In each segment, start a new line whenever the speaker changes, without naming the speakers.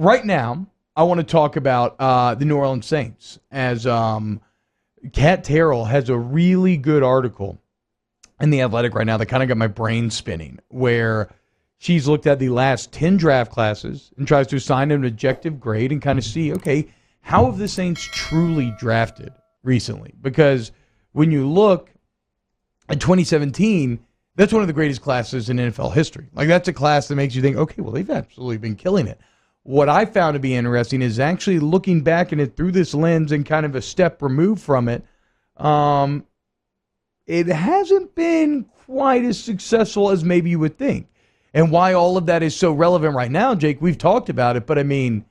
right now, I want to talk about the New Orleans Saints, as Kat Terrell has a really good article in The Athletic right now that kind of got my brain spinning, where she's looked at the last 10 draft classes and tries to assign an objective grade and kind of see, okay, how have the Saints truly drafted recently? Because when you look at 2017, that's one of the greatest classes in NFL history. Like, that's a class that makes you think, okay, well, they've absolutely been killing it. What I found to be interesting is actually looking back at it through this lens and kind of a step removed from it. It hasn't been quite as successful as maybe you would think. And why all of that is so relevant right now, Jake, we've talked about it, but I mean,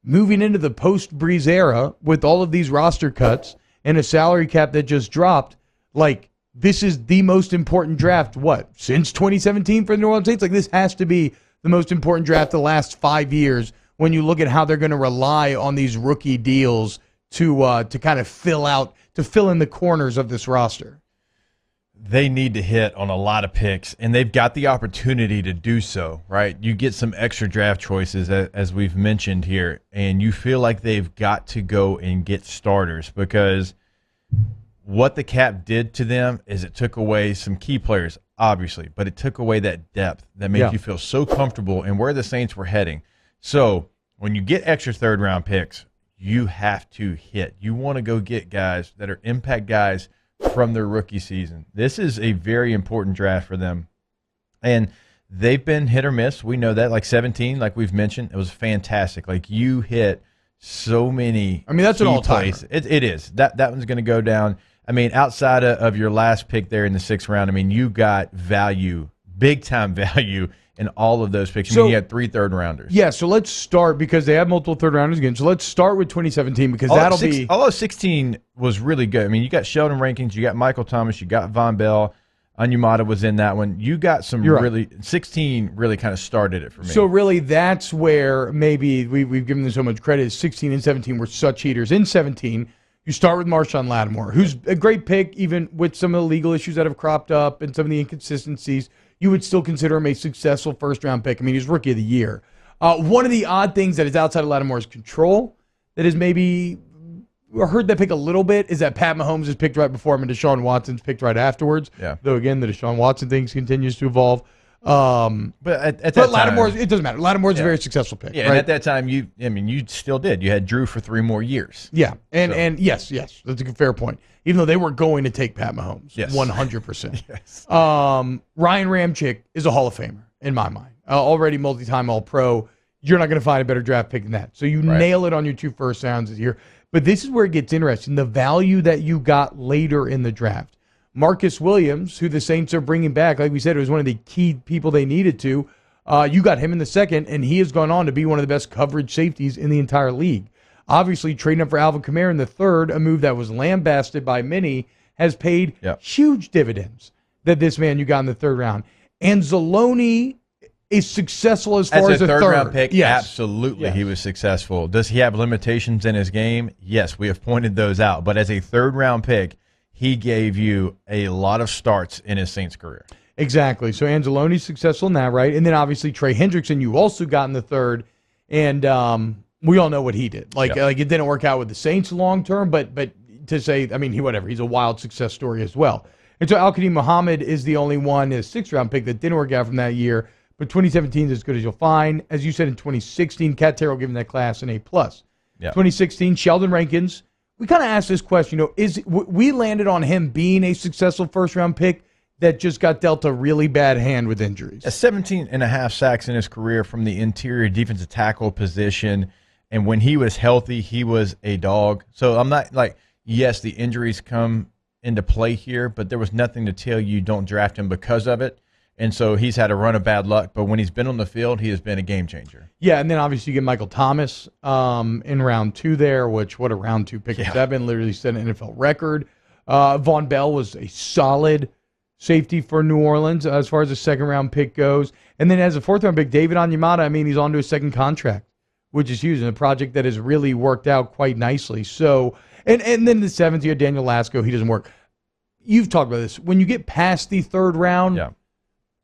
moving into the post-Breeze era with all of these roster cuts and a salary cap that just dropped, like, this is the most important draft, since 2017 for the New Orleans Saints? Like, this has to be the most important draft the last 5 years when you look at how they're going to rely on these rookie deals to kind of fill in the corners of this roster.
They need to hit on a lot of picks, and they've got the opportunity to do so, right? You get some extra draft choices, as we've mentioned here, and you feel like they've got to go and get starters, because what the cap did to them is it took away some key players, obviously, but it took away that depth that made you feel so comfortable in where the Saints were heading. So when you get extra third-round picks, you have to hit. You want to go get guys that are impact guys from their rookie season. This is a very important draft for them. And they've been hit or miss. We know that. Like 17, like we've mentioned, it was fantastic. Like, you hit so many. I mean, that's an all-timer. It is. That one's going to go down. I mean, outside of your last pick there in the 6th round, I mean, you got value, big-time value in all of those picks. I mean, you had 3 third-rounders. Yeah, so let's start, because they have multiple third-rounders again. So let's start with 2017, because that'll be. Although 16 was really good. I mean, you got Sheldon Rankins, you got Michael Thomas, you got Von Bell. Anyamata was in that one. You got some really. 16 really kind of started it for me. So really, that's where maybe we've given them so much credit. 16 and 17 were such heaters. In 17, you start with Marshawn Lattimore, who's a great pick, even with some of the legal issues that have cropped up and some of the inconsistencies. You would still consider him a successful first-round pick. I mean, he's Rookie of the Year. One of the odd things that is outside of Lattimore's control that has maybe heard that pick a little bit is that Pat Mahomes is picked right before him and Deshaun Watson's picked right afterwards. Yeah. Though, again, the Deshaun Watson thing continues to evolve. But at that time, Lattimore, it doesn't matter. Lattimore's a very successful pick. Yeah, right? And at that time, you still did. You had Drew for 3 more years. Yeah, and yes, that's a fair point. Even though they weren't going to take Pat Mahomes, 100%. Yes. Ryan Ramczyk is a Hall of Famer in my mind. Already multi-time All-Pro. You're not going to find a better draft pick than that. So you nail it on your 2 first rounds here. But this is where it gets interesting. The value that you got later in the draft. Marcus Williams, who the Saints are bringing back, like we said, it was one of the key people they needed to. You got him in the 2nd, and he has gone on to be one of the best coverage safeties in the entire league. Obviously, trading up for Alvin Kamara in the 3rd, a move that was lambasted by many, has paid huge dividends that this man you got in the 3rd round. And Zaloni is successful as far as a third-round pick. Yes. Absolutely, he was successful. Does he have limitations in his game? Yes, we have pointed those out. But as a 3rd-round pick, he gave you a lot of starts in his Saints career.
Exactly. So Anzalone's successful in that, right? And then obviously Trey Hendrickson, you also got in the 3rd, and we all know what he did. Like it didn't work out with the Saints long term, but to say, I mean, he's a wild success story as well. And so Al-Qadim Muhammad is the only one, his 6th-round pick, that didn't work out from that year. But 2017 is as good as you'll find. As you said, in 2016, Kat Terrell giving that class an A+. 2016, Sheldon Rankins. We kind of asked this question, we landed on him being a successful first-round pick that just got dealt a really bad hand with injuries.
17.5 sacks in his career from the interior defensive tackle position, and when he was healthy, he was a dog. So I'm not like, yes, the injuries come into play here, but there was nothing to tell you don't draft him because of it. And so he's had a run of bad luck, but when he's been on the field, he has been a game changer.
Yeah, and then obviously you get Michael Thomas in round 2 there, which, what a round 2 pick at 7, literally set an NFL record. Von Bell was a solid safety for New Orleans as far as the 2nd-round pick goes. And then as a 4th-round pick, David Onyemata, I mean, he's on to his 2nd contract, which is huge, and a project that has really worked out quite nicely. So, and then the 7th, you had Daniel Lasco. He doesn't work. You've talked about this. When you get past the 3rd round,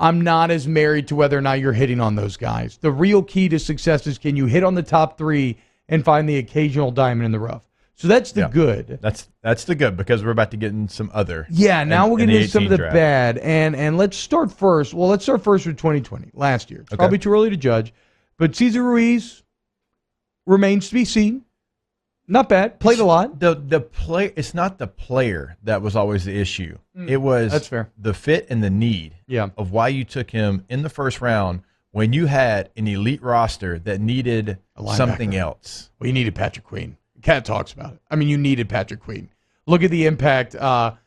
I'm not as married to whether or not you're hitting on those guys. The real key to success is, can you hit on the top three and find the occasional diamond in the rough? So that's the good.
That's the good, because we're about to get in some other.
Yeah, now we're getting into some of the
draft.
bad. And let's start first. Well, let's start first with 2020, last year. It's probably too early to judge. But Cesar Ruiz remains to be seen. Not bad. Played a lot.
The play. It's not the player that was always the issue. It was
That's fair.
the fit and the need of why you took him in the first round when you had an elite roster that needed something else.
Well, you needed Patrick Queen. Cat talks about it. I mean, you needed Patrick Queen. Look at the impact. For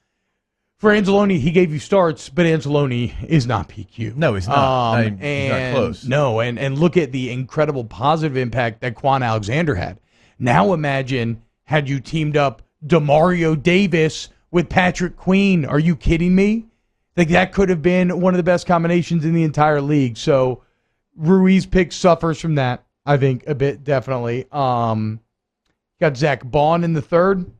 Anzalone, he gave you starts, but Anzalone is not PQ.
No, he's not. He's not close.
No, and look at the incredible positive impact that Quan Alexander had. Now imagine had you teamed up DeMario Davis with Patrick Queen. Are you kidding me? Like, that could have been one of the best combinations in the entire league. So Ruiz pick suffers from that, I think, a bit, definitely. Got Zach Bond in the third.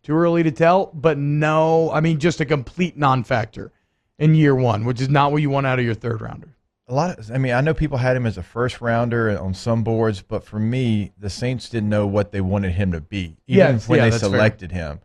Too early to tell, but no, I mean, just a complete non-factor in year one, which is not what you want out of your third rounder.
I know people had him as a first rounder on some boards, but for me, the Saints didn't know what they wanted him to be. Even when they selected him.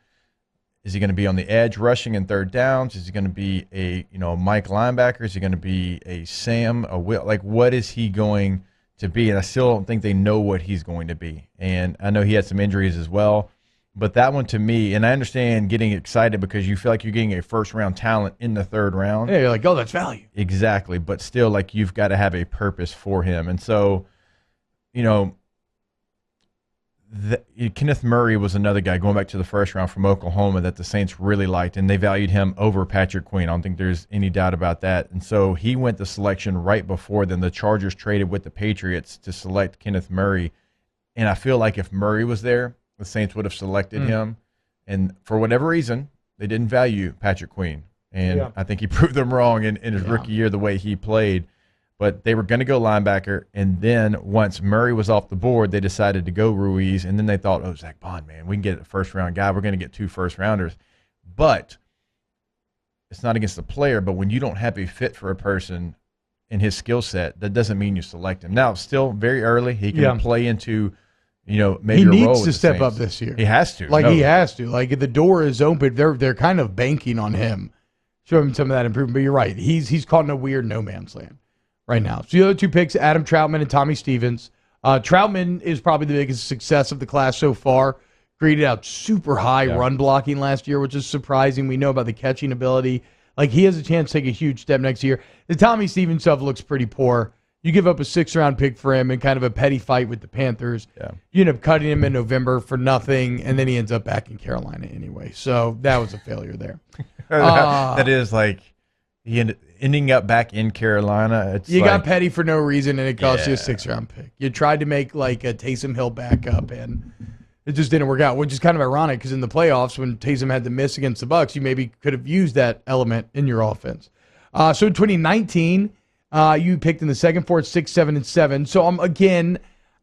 Is he going to be on the edge rushing and third downs? Is he going to be a Mike linebacker? Is he going to be a Sam, a Will? Like, what is he going to be? And I still don't think they know what he's going to be. And I know he had some injuries as well. But that one, to me, and I understand getting excited because you feel like you're getting a first-round talent in the third round.
Yeah, you're like, oh, that's value.
Exactly. But still, like, you've got to have a purpose for him. And so, Kenneth Murray was another guy going back to the first round from Oklahoma that the Saints really liked, and they valued him over Patrick Queen. I don't think there's any doubt about that. And so he went the selection right before then. The Chargers traded with the Patriots to select Kenneth Murray. And I feel like if Murray was there, the Saints would have selected him. And for whatever reason, they didn't value Patrick Queen. And I think he proved them wrong in his rookie year, the way he played. But they were going to go linebacker. And then once Murray was off the board, they decided to go Ruiz. And then they thought, oh, Zach Bond, man, we can get a first-round guy. We're going to get 2 first-rounders. But it's not against the player. But when you don't have a fit for a person in his skill set, that doesn't mean you select him. Now, still very early. He can play into – maybe
he
a role
needs to
with the
step
Saints.
up this year.
He has to.
He has to. Like, the door is open. They're kind of banking on him, show him some of that improvement. But you're right. He's caught in a weird no man's land right now. So the other 2 picks, Adam Troutman and Tommy Stevens. Troutman is probably the biggest success of the class so far. Graded out super high run blocking last year, which is surprising. We know about the catching ability. Like, he has a chance to take a huge step next year. The Tommy Stevens stuff looks pretty poor. You give up a 6th-round pick for him in kind of a petty fight with the Panthers. Yeah. You end up cutting him in November for nothing, and then he ends up back in Carolina anyway. So that was a failure there.
That is like he ending up back in Carolina.
You got petty for no reason, and it cost you a 6th-round pick. You tried to make like a Taysom Hill backup, and it just didn't work out, which is kind of ironic because in the playoffs, when Taysom had to miss against the Bucs, you maybe could have used that element in your offense. So in 2019, you picked in the 2nd, 4th, 6th, 7, and 7. So I'm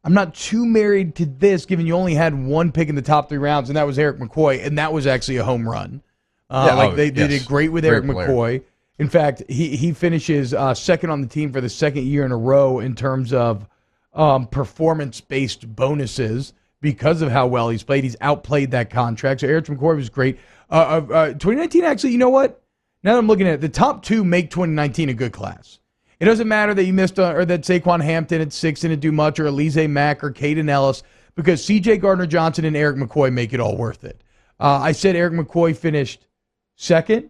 not too married to this, given you only had 1 pick in the top 3 rounds, and that was Eric McCoy, and that was actually a home run. They did great with Eric McCoy. In fact, he finishes 2nd on the team for the 2nd year in a row in terms of performance-based bonuses because of how well he's played. He's outplayed that contract. So Eric McCoy was great. 2019, actually, you know what? Now that I'm looking at it, the top 2 make 2019 a good class. It doesn't matter that you missed or that Saquon Hampton at 6 didn't do much, or Alize Mack or Caden Ellis, because C.J. Gardner-Johnson and Eric McCoy make it all worth it. I said Eric McCoy finished 2nd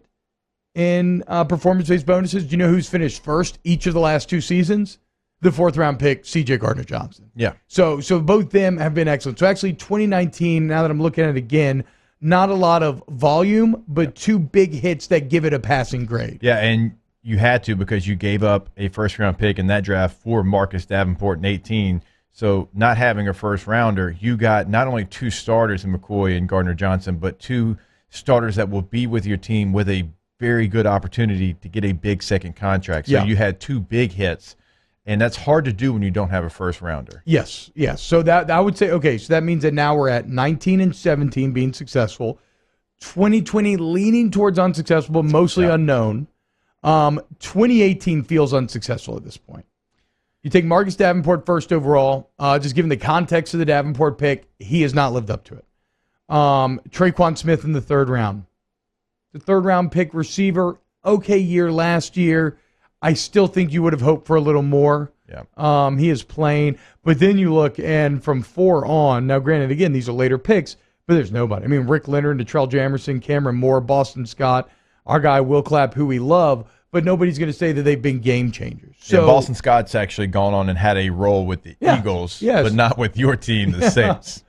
in performance-based bonuses. Do you know who's finished 1st each of the last 2 seasons? The 4th-round pick, C.J. Gardner-Johnson. Yeah. So both them have been excellent. So actually 2019, now that I'm looking at it again, not a lot of volume, but 2 big hits that give it a passing grade.
Yeah, and you had to because you gave up a first-round pick in that draft for Marcus Davenport in 18. So not having a first-rounder, you got not only 2 starters in McCoy and Gardner-Johnson, but 2 starters that will be with your team with a very good opportunity to get a big second contract. So you had 2 big hits, and that's hard to do when you don't have a first-rounder.
Yes. So that I would say, okay, so that means that now we're at 19 and 17 being successful, 2020 leaning towards unsuccessful, but mostly unknown. 2018 feels unsuccessful at this point. You take Marcus Davenport first overall. Just given the context of the Davenport pick, he has not lived up to it. Traquan Smith in the third round. The third round pick receiver, okay year last year. I still think you would have hoped for a little more.
Yeah.
He is playing. But then you look, and from 4 on, now granted, again, these are later picks, but there's nobody. I mean, Rick Leonard, Detrell Jamerson, Cameron Moore, Boston Scott, our guy Will Clapp, who we love, but nobody's going to say that they've been game changers. So
yeah, Boston Scott's actually gone on and had a role with the Eagles, but not with your team, the Saints.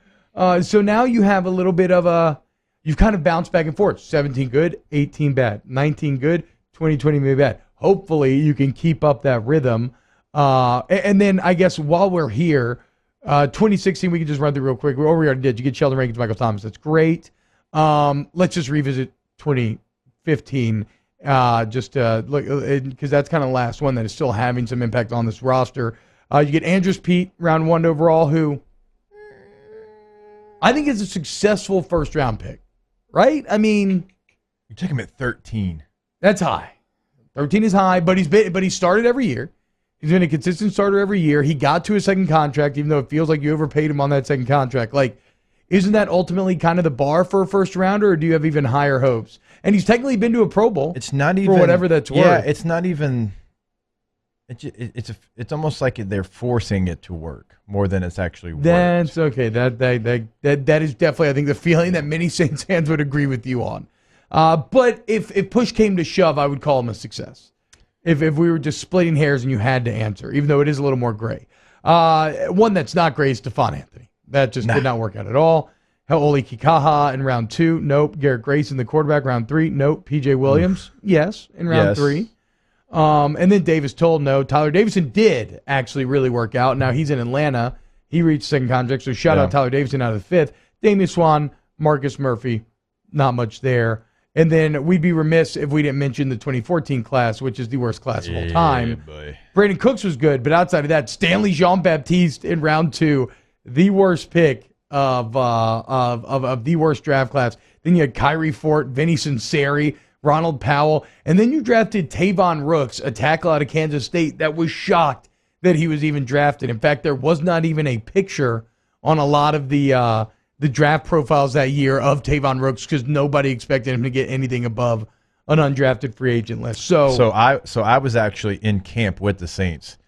So now you have a little bit of you've kind of bounced back and forth. 17 good, 18 bad, 19 good, 20 maybe bad. Hopefully you can keep up that rhythm. And then I guess while we're here, 2016, we can just run through real quick. We already did. You get Sheldon Rankins, Michael Thomas. That's great. Let's just revisit 2015 just look, because that's kind of the last one that is still having some impact on this roster. You get Andrews Pete, round 1 overall, who I think is a successful first-round pick, right? I mean,
you took him at 13.
That's high. 13 is high, but he started every year. He's been a consistent starter every year. He got to a second contract, even though it feels like you overpaid him on that second contract. Like, isn't that ultimately kind of the bar for a first rounder, or do you have even higher hopes? And he's technically been to a Pro Bowl.
It's not even
for whatever that's worth.
Yeah, it's not even. It's almost like they're forcing it to work more than it's actually worked.
That's okay. That is definitely, I think, the feeling that many Saints fans would agree with you on. But if push came to shove, I would call him a success. If we were just splitting hairs and you had to answer, even though it is a little more gray. One that's not gray is Stephon Anthony. That just did not work out at all. Oli Kikaha in round 2. Nope. Garrett Grayson, the quarterback, round 3. Nope. PJ Williams, yes, in round 3. And then Davis Toll, no. Tyler Davison did actually really work out. Now he's in Atlanta. He reached second contract, so shout out Tyler Davison out of the 5th. Damian Swan, Marcus Murphy, not much there. And then we'd be remiss if we didn't mention the 2014 class, which is the worst class of all time.
Boy.
Brandon Cooks was good, but outside of that, Stanley Jean-Baptiste in round 2, the worst pick of the worst draft class. Then you had Kyrie Fort, Vinny Sinceri, Ronald Powell, and then you drafted Tavon Rooks, a tackle out of Kansas State that was shocked that he was even drafted. In fact, there was not even a picture on a lot of the draft profiles that year of Tavon Rooks because nobody expected him to get anything above an undrafted free agent list. So
I was actually in camp with the Saints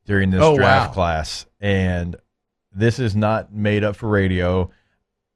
during this draft class, and this is not made up for radio.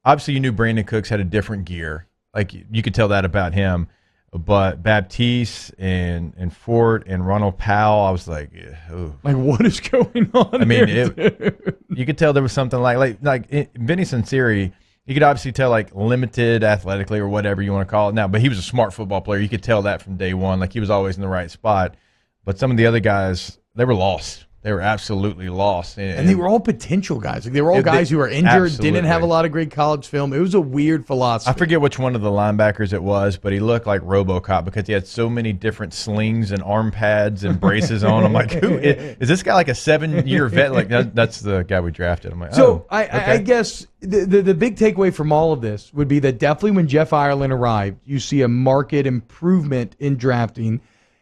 Obviously, you knew Brandon Cooks had a different gear. Like, you could tell that about him. But Baptiste and Fort and Ronald Powell, I was like, ooh.
Like, what is going on?
I mean, you could tell there was something like Vinny Sinceri. You could obviously tell, like, limited athletically or whatever you want to call it now. But he was a smart football player. You could tell that from day one. Like, he was always in the right spot. But some of the other guys, they were lost. They were absolutely lost.
And they were all potential guys. Like, they were all guys who were injured, didn't have a lot of great college film. It was a weird philosophy.
I forget which one of the linebackers it was, but he looked like RoboCop because he had so many different slings and arm pads and braces on. I'm like, who is this guy? Like a 7-year vet? Like that's the guy we drafted. I'm like,
so I guess the big takeaway from all of this would be that definitely when Jeff Ireland arrived, you see a marked improvement in drafting.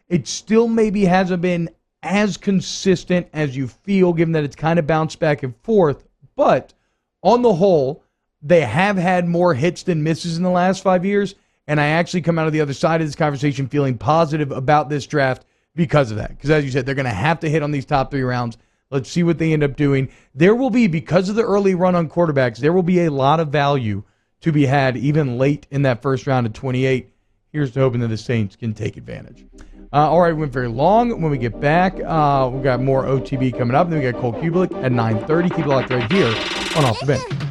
It still maybe hasn't been as consistent as you feel, given that it's kind of bounced back and forth. But on the whole, they have had more hits than misses in the last 5 years. And I actually come out of the other side of this conversation feeling positive about this draft because of that. Because as you said, they're going to have to hit on these top 3 rounds. Let's see what they end up doing. There will be, because of the early run on quarterbacks, there will be a lot of value to be had even late in that first round of 28. Here's to hoping that the Saints can take advantage. All right, we went very long. When we get back, we've got more OTB coming up. Then we got Cole Kubelik at 9:30. Keep it locked right here on Off the Bench.